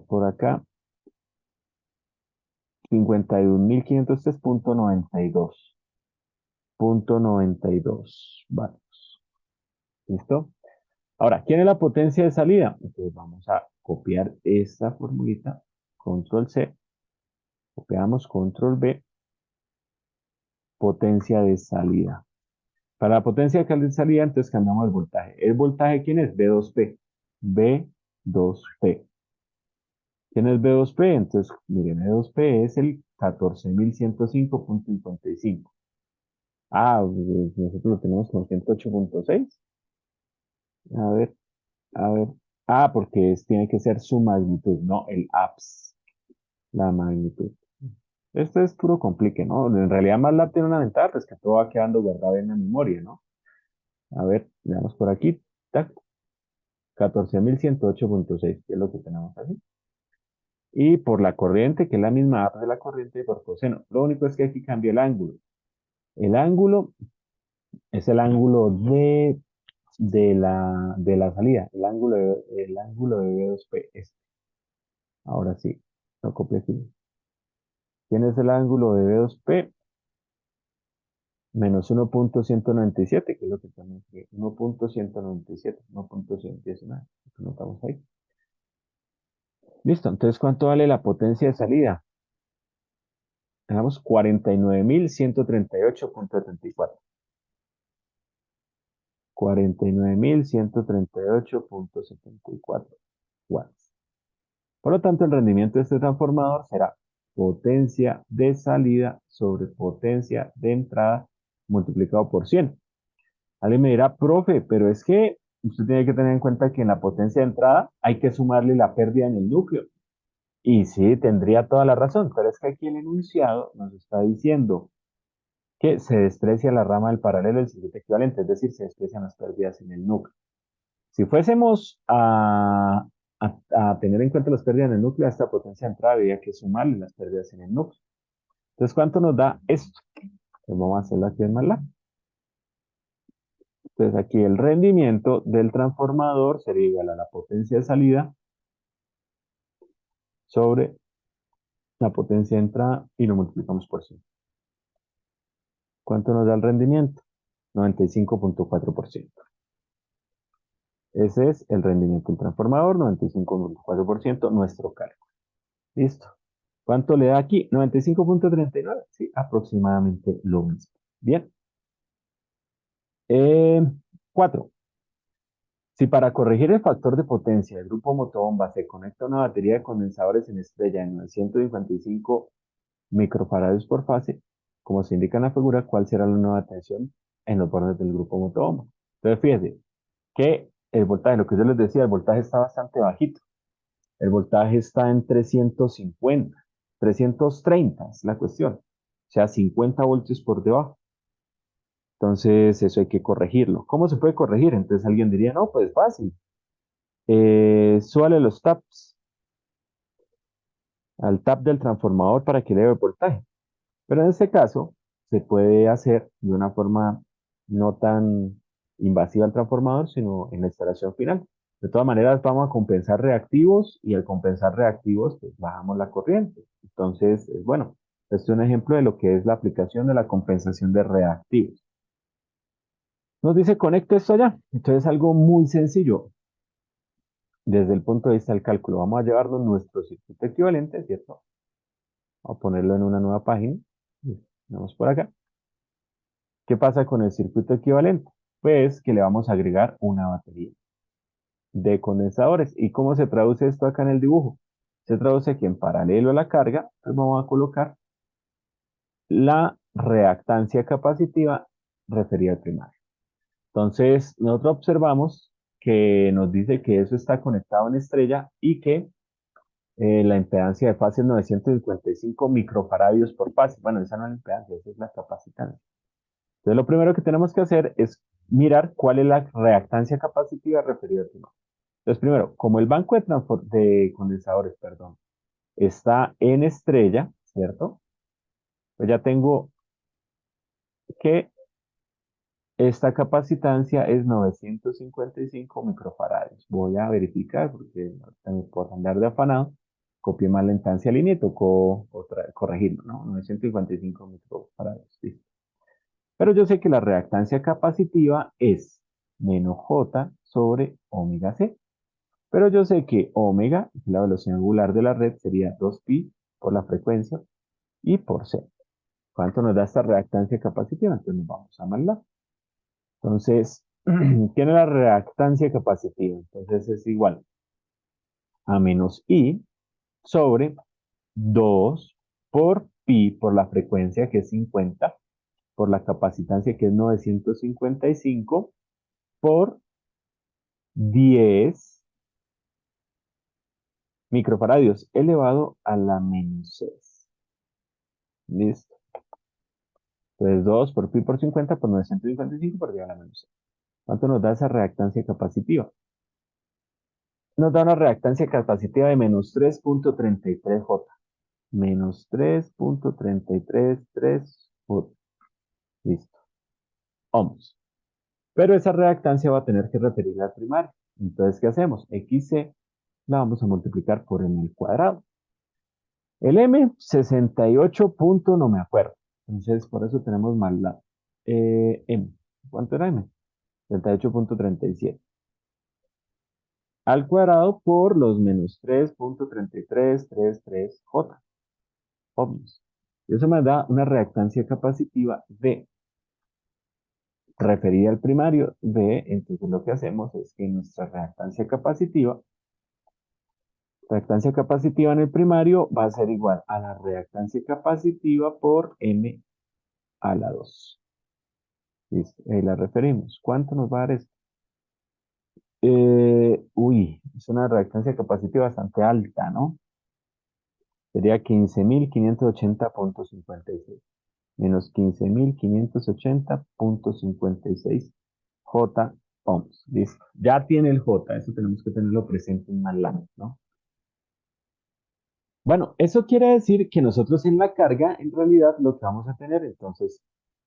S2: por acá. 51.503,92. Punto 92 vatios. ¿Listo? Ahora, ¿quién es la potencia de salida? Entonces vamos a copiar esta formulita. Control C. Copiamos Control V. Potencia de salida. Para la potencia de salida, entonces cambiamos el voltaje. ¿El voltaje quién es? B2P. B2P. ¿Quién es B2P? Entonces, miren, B2P es el 14.105,55. Ah, pues nosotros lo tenemos con 108,6. A ver, a ver. Ah, porque tiene que ser su magnitud, no el apps, la magnitud. Esto es puro complique, ¿no? En realidad MATLAB tiene una ventaja, pues que todo va quedando guardado en la memoria, ¿no? A ver, veamos por aquí. Tac, 14.108,6, que es lo que tenemos aquí. Y por la corriente, que es la misma apps de la corriente, por coseno. Lo único es que aquí cambia el ángulo. El ángulo es el ángulo de la salida, el ángulo de B2P. Ahora sí, lo copié aquí. ¿Quién es el ángulo de B2P? Menos 1,197, que es lo que también es 1,197, 1,119. Lo notamos ahí. Listo, entonces, ¿cuánto vale la potencia de salida? Tenemos 49.138,74. 49.138,74 watts. Por lo tanto, el rendimiento de este transformador será potencia de salida sobre potencia de entrada multiplicado por 100. Alguien me dirá, profe, pero es que usted tiene que tener en cuenta que en la potencia de entrada hay que sumarle la pérdida en el núcleo. Y sí, tendría toda la razón, pero es que aquí el enunciado nos está diciendo que se desprecia la rama del paralelo del circuito equivalente, es decir, se desprecian las pérdidas en el núcleo. Si fuésemos a tener en cuenta las pérdidas en el núcleo, a esta potencia de entrada habría que sumarle las pérdidas en el núcleo. Entonces, ¿cuánto nos da esto? Pues vamos a hacerlo aquí en MATLAB. Entonces, aquí el rendimiento del transformador sería igual a la potencia de salida sobre la potencia de entrada y lo multiplicamos por 100. ¿Cuánto nos da el rendimiento? 95,4%. Ese es el rendimiento del transformador, 95,4%, nuestro cálculo. Listo. ¿Cuánto le da aquí? 95,39. Sí, aproximadamente lo mismo. Bien. 4. Si para corregir el factor de potencia del grupo motobomba se conecta una batería de condensadores en estrella de 955 microfarados por fase, como se indica en la figura, ¿cuál será la nueva tensión en los bordes del grupo motobomba? Entonces, fíjense que el voltaje, lo que yo les decía, el voltaje está bastante bajito. El voltaje está en 350, 330 es la cuestión. O sea, 50 voltios por debajo. Entonces, eso hay que corregirlo. ¿Cómo se puede corregir? Entonces alguien diría, no, pues fácil. Súbale los taps al tap del transformador para que eleve el voltaje. Pero en este caso, se puede hacer de una forma no tan invasiva al transformador, sino en la instalación final. De todas maneras, vamos a compensar reactivos y al compensar reactivos, pues bajamos la corriente. Entonces, bueno, este es un ejemplo de lo que es la aplicación de la compensación de reactivos. Nos dice conecte esto allá. Entonces, algo muy sencillo desde el punto de vista del cálculo. Vamos a llevarnos nuestro circuito equivalente, ¿cierto? Vamos a ponerlo en una nueva página. Vamos por acá. ¿Qué pasa con el circuito equivalente? Pues que le vamos a agregar una batería de condensadores. ¿Y cómo se traduce esto acá en el dibujo? Se traduce que en paralelo a la carga, pues vamos a colocar la reactancia capacitiva referida al primario. Entonces, nosotros observamos que nos dice que eso está conectado en estrella y que la impedancia de fase es 955 microfaradios por fase. Bueno, esa no es la impedancia, esa es la capacitancia. Entonces, lo primero que tenemos que hacer es mirar cuál es la reactancia capacitiva referida al primario. Entonces, primero, como el banco de condensadores, perdón, está en estrella, ¿cierto? Pues ya tengo que esta capacitancia es 955 microfarados. Voy a verificar porque por andar de afanado, copié mal la instancia línea y tocó corregirlo, ¿no? 955 microfarados, listo. Pero yo sé que la reactancia capacitiva es menos J sobre omega C. Pero yo sé que omega, la velocidad angular de la red, sería 2pi por la frecuencia y por C. ¿Cuánto nos da esta reactancia capacitiva? Entonces nos vamos a MATLAB. Entonces, ¿qué es la reactancia capacitiva? Entonces es igual a menos I sobre 2 por pi por la frecuencia que es 50, por la capacitancia que es 955, por 10 microfaradios elevado a la menos 6. ¿Listo? Entonces 2 por pi por 50 por 955 por 10 a la menos 6. ¿Cuánto nos da esa reactancia capacitiva? Nos da una reactancia capacitiva de menos 3.33 J. Menos 3.333 J. Listo. Ohms. Pero esa reactancia va a tener que referirla al primario. Entonces, ¿qué hacemos? XC la vamos a multiplicar por m al cuadrado. El m, 68 punto, no me acuerdo. Entonces, por eso tenemos mal la m. ¿Cuánto era m? 68.37 al cuadrado por los menos 3.3333 ohms. Y eso me da una reactancia capacitiva de referida al primario de, entonces lo que hacemos es que nuestra reactancia capacitiva en el primario va a ser igual a la reactancia capacitiva por m a la 2. Listo, ahí la referimos. ¿Cuánto nos va a dar esto? Es una reactancia capacitiva bastante alta, ¿no? Sería 15.580.56 menos 15.580.56 J ohms. Listo. Ya tiene el J, eso tenemos que tenerlo presente en MATLAB, ¿no? Bueno, eso quiere decir que nosotros en la carga, en realidad, lo que vamos a tener entonces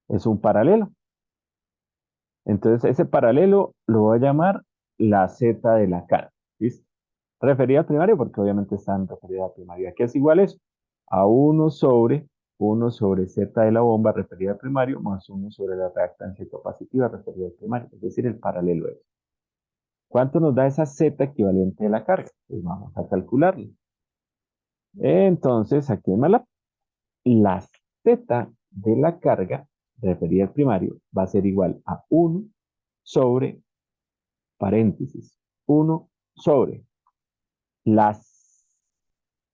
S2: es un paralelo. Entonces, ese paralelo lo voy a llamar la Z de la carga. ¿Listo? Referida al primario, porque obviamente están referidas al primario. Aquí es igual eso, a 1 sobre Z de la bomba referida al primario, más 1 sobre la reactancia capacitiva referida al primario, es decir, el paralelo de eso. ¿Cuánto nos da esa Z equivalente de la carga? Pues vamos a calcularlo. Entonces, aquí en MATLAB, la Z de la carga referida al primario va a ser igual a 1 sobre paréntesis, 1 sobre la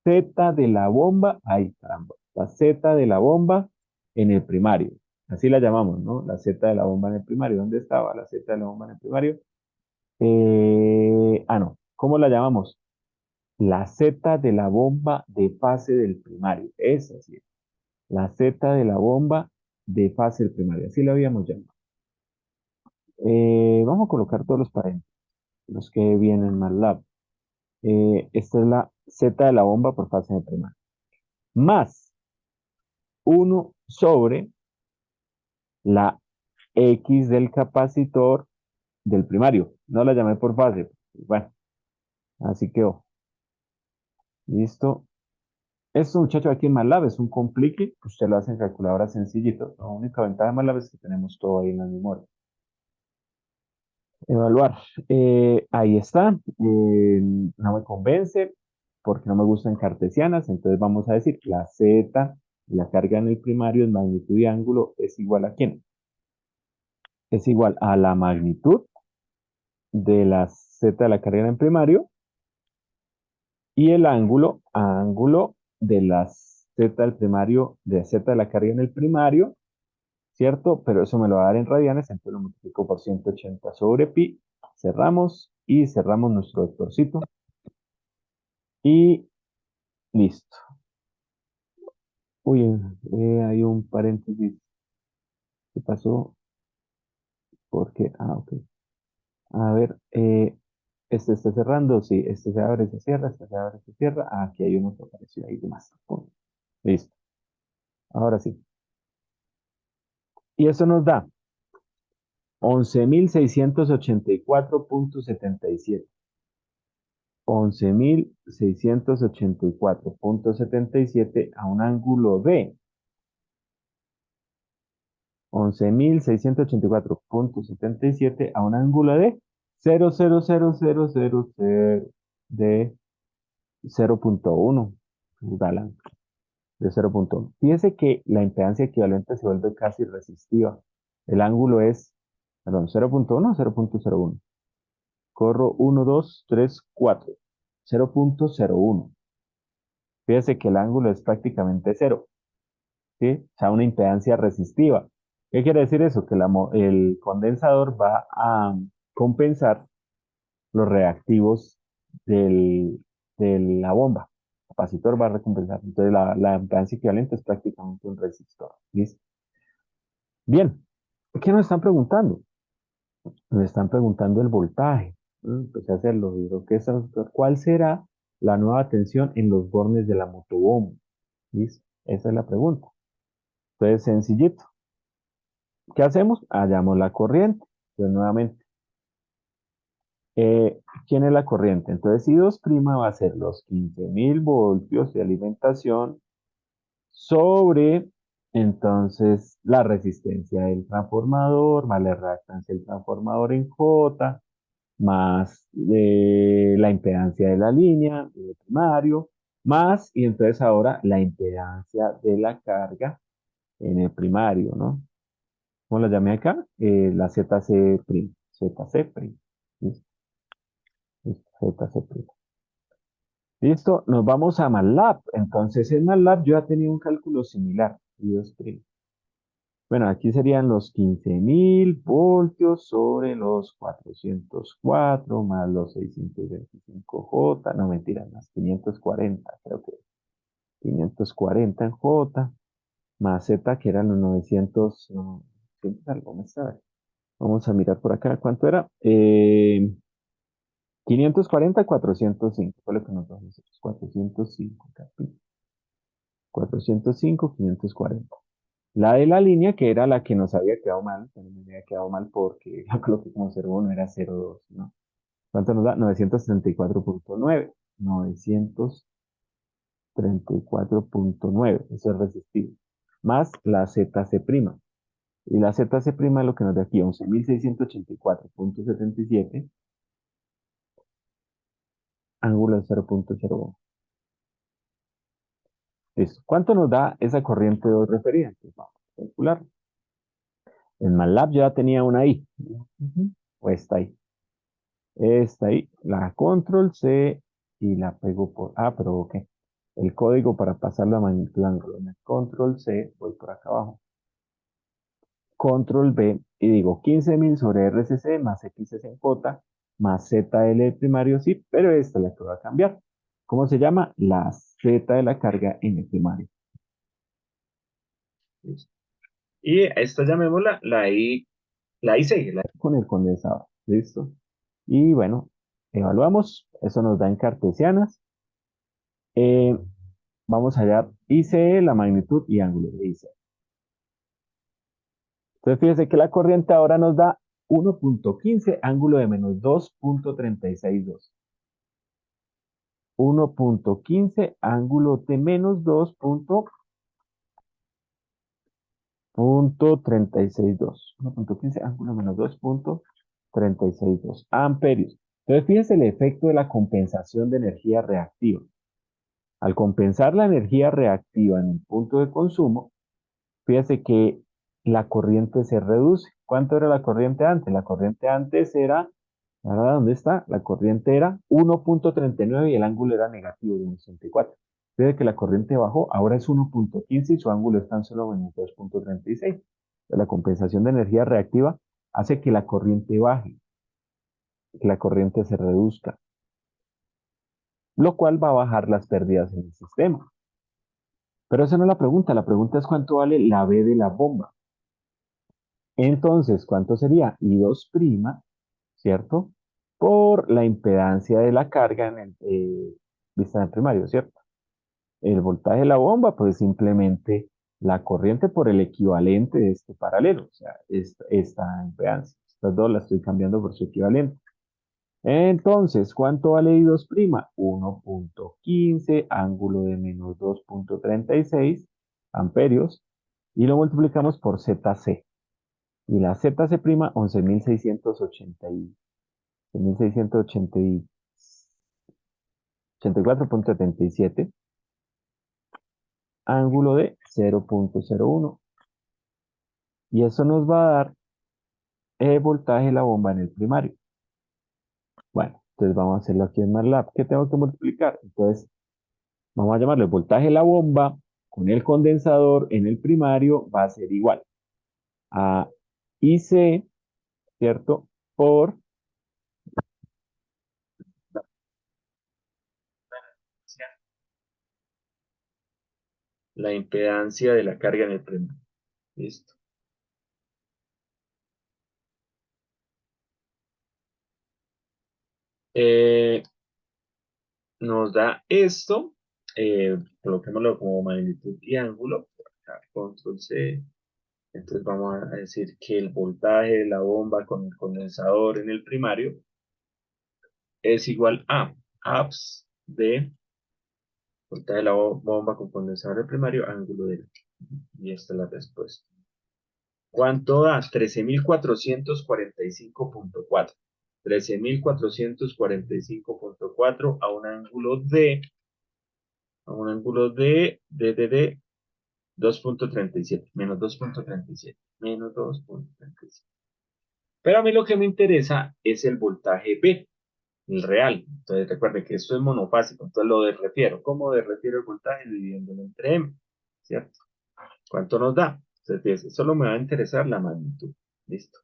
S2: Z de la bomba, ay caramba, la Z de la bomba en el primario. Así la llamamos, ¿no? La Z de la bomba en el primario. ¿Dónde estaba la Z de la bomba en el primario? No. ¿Cómo la llamamos? La Z de la bomba de fase del primario. Esa sí. La Z de la bomba de fase del primario. Así la habíamos llamado. Vamos a colocar todos los paréntesis, los que vienen en MATLAB. Esta es la Z de la bomba por fase del primario. Más 1 sobre la X del capacitor del primario. No la llamé por fase. Bueno, así quedó. Listo. Esto, muchachos, aquí en MATLAB es un complique. Usted lo hace en calculadora sencillito. La única ventaja de MATLAB es que tenemos todo ahí en la memoria. Evaluar. Ahí está. No me convence porque no me gustan cartesianas. Entonces vamos a decir la Z, la carga en el primario en magnitud y ángulo es igual a ¿quién? Es igual a la magnitud de la Z de la carga en el primario y el ángulo de la Z del primario, de Z de la carga en el primario, ¿cierto? Pero eso me lo va a dar en radianes, entonces lo multiplico por 180 sobre pi, cerramos y cerramos nuestro vectorcito y listo. Uy, hay un paréntesis. ¿Qué pasó? Porque, ok. A ver, este está cerrando, sí, este se abre, se cierra, este se abre, se cierra. Aquí hay uno que apareció ahí de más. Pum. Listo. Ahora sí. Y eso nos da 11.684.77. 11.684.77 a un ángulo de 11.684.77 a un ángulo de 0,00000 de 0,1. Galán, de 0,1. Fíjese que la impedancia equivalente se vuelve casi resistiva. El ángulo es, perdón, 0,1 o 0,01. Corro 1, 2, 3, 4. 0,01. Fíjese que el ángulo es prácticamente cero, ¿sí? O sea, una impedancia resistiva. ¿Qué quiere decir eso? Que el condensador va a compensar los reactivos del, de la bomba. El capacitor va a recompensar. Entonces, la impedancia equivalente es prácticamente un resistor. ¿Listo? Bien. ¿Qué nos están preguntando? Nos están preguntando el voltaje. Empecé a hacerlo. Digo, ¿cuál será la nueva tensión en los bornes de la motobomba? ¿Listo? Esa es la pregunta. Entonces, sencillito. ¿Qué hacemos? Hallamos la corriente. Entonces, nuevamente, ¿quién es la corriente? Entonces, I2' va a ser los 15.000 voltios de alimentación sobre, entonces, la resistencia del transformador, más la reactancia del transformador en J, más la impedancia de la línea, del primario, más, y entonces ahora la impedancia de la carga en el primario, ¿no? ¿Cómo la llamé acá? La ZC'. ZC'. Listo, listo, ZC'. Listo, nos vamos a MATLAB. Entonces en MATLAB yo ya tenía un cálculo similar. I2'. Bueno, aquí serían los 15.000 voltios sobre los 404 más los 625J. No, mentira, más 540, creo que 540 en J, más Z, que eran los 900, no, 900 algo, me sabe. Vamos a mirar por acá, ¿cuánto era? 540, 405, fue lo que nos da nosotros, 405, 405, 540. La de la línea, que era la que nos había quedado mal, que no me había quedado mal porque la coloqué como 0,1, era 0,2, ¿no? ¿Cuánto nos da? 934.9. 934.9, eso es resistivo. Más la ZC'. Y la ZC' es lo que nos da aquí, 11.684.77, ángulo de 0,01. Listo. ¿Cuánto nos da esa corriente de dos referida? Entonces vamos a calcular. En MATLAB yo ya tenía una ahí. O está ahí. Esta ahí, la control C y la pego por... Ah, pero ok. El código para pasar la magnitud de ángulo. En el control C, voy por acá abajo. Control B y digo 15.000 sobre RCC más XSJ más ZL de primario, sí, pero esta es la que va a cambiar. ¿Cómo se llama? La Z de la carga en el primario.
S1: ¿Listo? Y esta llamémosla la I6,
S2: Con el condensador. ¿Listo? Y bueno, evaluamos. Eso nos da en cartesianas. Eh, vamos a hallar ICE, la magnitud y ángulo de ICE. Entonces fíjese que la corriente ahora nos da 1.15, ángulo de menos 2.362. 1.15, ángulo de menos 2.362. 1.15, ángulo de menos 2.362 amperios. Entonces fíjese el efecto de la compensación de energía reactiva. Al compensar la energía reactiva en el punto de consumo, fíjese que la corriente se reduce. ¿Cuánto era la corriente antes? La corriente antes era, ¿ahora dónde está? La corriente era 1.39 y el ángulo era negativo de 1.64. Fíjese que la corriente bajó, ahora es 1.15 y su ángulo es tan solo menos 2.36. La compensación de energía reactiva hace que la corriente baje, que la corriente se reduzca, lo cual va a bajar las pérdidas en el sistema. Pero esa no es la pregunta es cuánto vale la B de la bomba. Entonces, ¿cuánto sería? I2', ¿cierto? Por la impedancia de la carga en el vista en el primario, ¿cierto? El voltaje de la bomba, pues simplemente la corriente por el equivalente de este paralelo, o sea, esta impedancia. Estas dos las estoy cambiando por su equivalente. Entonces, ¿cuánto vale I2'? 1.15, ángulo de menos 2.36 amperios, y lo multiplicamos por ZC. Y la ZC', 11.684.77, ángulo de 0.01. Y eso nos va a dar el voltaje de la bomba en el primario. Bueno, entonces vamos a hacerlo aquí en MATLAB. ¿Qué tengo que multiplicar? Entonces, vamos a llamarle el voltaje de la bomba con el condensador en el primario va a ser igual a IC, ¿cierto? Por
S1: la impedancia de la carga en el premio. Listo. Eh, nos da esto, coloquémoslo como magnitud y ángulo, por acá, control C. Entonces vamos a decir que el voltaje de la bomba con el condensador en el primario es igual a APS de voltaje de la bomba con condensador en el primario, ángulo de... Y esta es la respuesta. ¿Cuánto da? 13.445.4. 13.445.4 a un ángulo de 2.37, menos 2.37. Pero a mí lo que me interesa es el voltaje B, el real. Entonces recuerden que esto es monofásico, entonces lo refiero. ¿Cómo refiero el voltaje? Dividiéndolo entre M, ¿cierto? ¿Cuánto nos da? Entonces, solo me va a interesar la magnitud. Listo.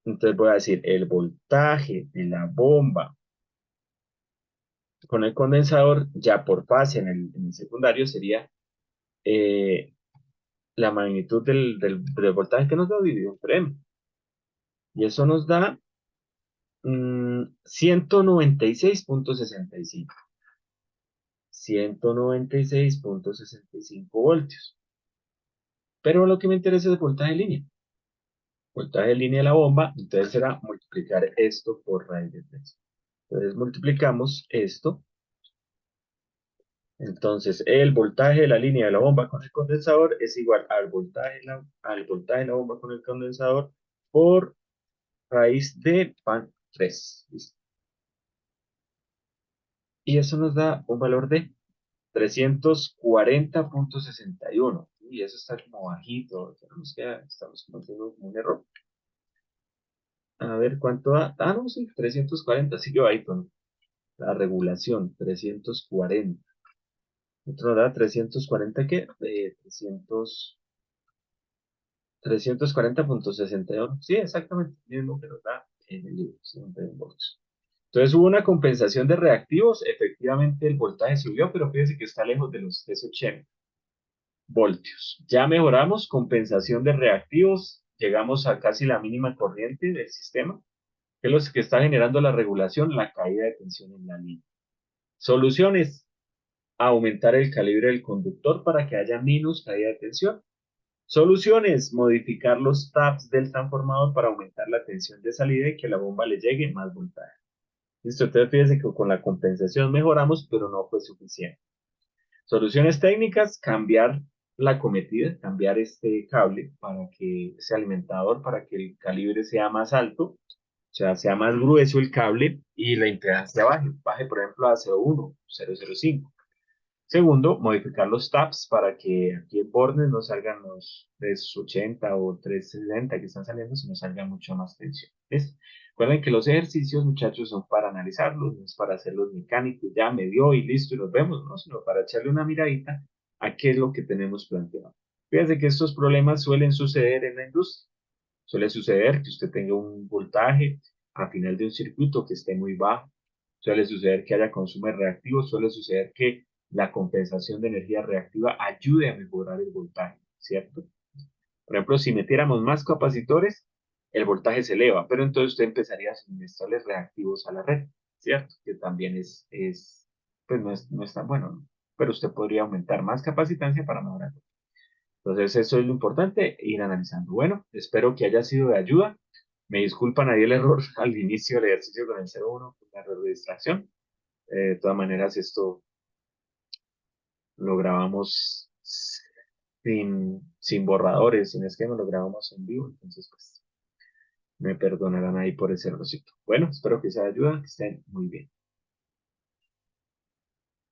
S1: Entonces voy a decir el voltaje de la bomba con el condensador ya por fase en el secundario sería eh, la magnitud del voltaje que nos da dividido entre M. Y eso nos da 196.65. 196.65 voltios. Pero lo que me interesa es el voltaje de línea. Voltaje de línea de la bomba, entonces será multiplicar esto por raíz de 3. Entonces multiplicamos esto. Entonces el voltaje de la línea de la bomba con el condensador es igual al voltaje de la bomba con el condensador por raíz de pan 3. ¿Listo? Y eso nos da un valor de 340.61. Y eso está como bajito. Estamos cometiendo como un error. A ver cuánto da. Ah, no, sí, 340. Sigue ahí con la regulación, 340. Otro da 340, ¿qué? 340,61. Sí, exactamente. Mismo que nos da en el libro, 71 voltios. Entonces hubo una compensación de reactivos. Efectivamente, el voltaje subió, pero fíjense que está lejos de los 380 voltios. Ya mejoramos compensación de reactivos. Llegamos a casi la mínima corriente del sistema, que es lo que está generando la regulación, la caída de tensión en la línea. Soluciones: aumentar el calibre del conductor para que haya menos caída de tensión. Soluciones: modificar los taps del transformador para aumentar la tensión de salida y que la bomba le llegue más voltaje. Listo, entonces fíjense que con la compensación mejoramos, pero no fue suficiente. Soluciones técnicas: cambiar la cometida, cambiar este cable para que ese alimentador, para que el calibre sea más alto, o sea más grueso el cable y la impedancia baje por ejemplo a 0,1, 0,05. Segundo, modificar los taps para que aquí en bornes no salgan los 380 o 370 que están saliendo, sino salga mucho más tensión. ¿Ves? Recuerden que los ejercicios, muchachos, son para analizarlos, no es para hacerlos mecánicos, ya me dio y listo y nos vemos, ¿no? Sino para echarle una miradita a qué es lo que tenemos planteado. Fíjense que estos problemas suelen suceder en la industria. Suele suceder que usted tenga un voltaje a final de un circuito que esté muy bajo. Suele suceder que haya consumo reactivo. Suele suceder que la compensación de energía reactiva ayude a mejorar el voltaje, ¿cierto? Por ejemplo, si metiéramos más capacitores, el voltaje se eleva, pero entonces usted empezaría a suministrarles reactivos a la red, ¿cierto? Que también pues no es tan bueno, ¿no? Pero usted podría aumentar más capacitancia para mejorar. Entonces, eso es lo importante, ir analizando. Bueno, espero que haya sido de ayuda. Me disculpan ahí el error al inicio del ejercicio con el 0,1, un error de distracción. De todas maneras, esto lo grabamos sin borradores, sin esquema, lo grabamos en vivo. Entonces, pues, me perdonarán ahí por ese errorcito. Bueno, espero que sea de ayuda, que estén muy bien.